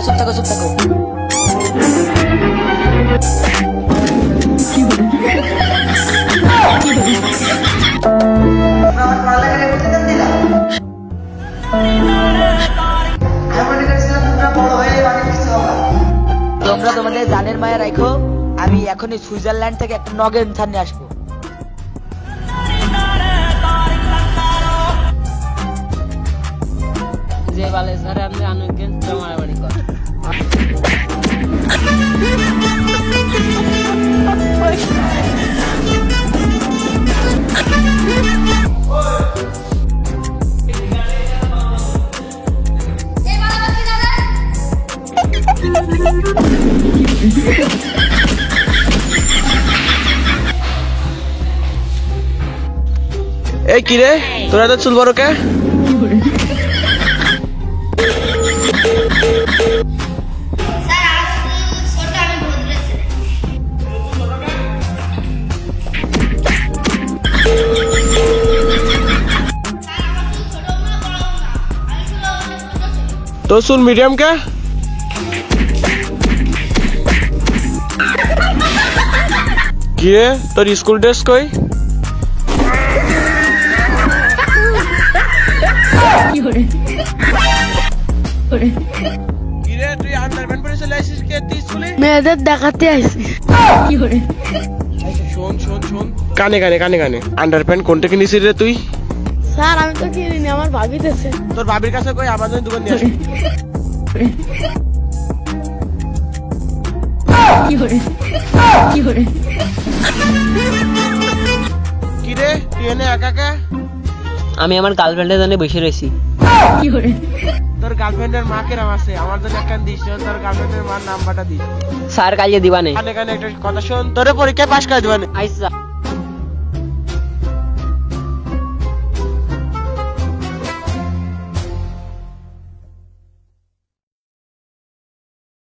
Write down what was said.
চুপ থাকো চুপ থাকো। তোমরা তোমাদের জানের মায়া রাখো, আমি এখনই সুইজারল্যান্ড থেকে একটা নগেন থান নিয়ে আসবো। যে বলে স্যার আপনি আনুকেন তোমার বাড়ি কর। এই কিরে তোরা তো চুল বড় কে? तो सुन मीडियम क्या किए তোর স্কুল ড্রেস কই? কিরে তুই আন্ডারপ্যান্ট পরে চলে আসিস কে তুই স্কুলে? মেয়েদের দেখাতে আইছি। কি করে? শোন শোন শোন কানে কানে কানে কানে আন্ডারপ্যান্ট কোনটা কিনেছিস রে তুই? স্যার আমি তো কিনিনি, আমার ভাবি দিয়েছে। তোর ভাবির কাছে কই আমার জন্য দোকান নিয়ে আসি। কি করে? কি করে? কিরে তুই এনে একা একা? আমি আমার গার্লফ্রেন্ডের জন্য বসে রয়েছি। কি করে? তোর গার্লফ্রেন্ডের মা কেরাম আছে? আমার জন্য একটা দিস, তোর গার্লফ্রেন্ডের মার নাম্বারটা দিস। স্যার কালিয়ে দিবানে। কানে কানে একটা কথা শোন, তোরে পরীক্ষায় পাশ করে দিবানে। আচ্ছা।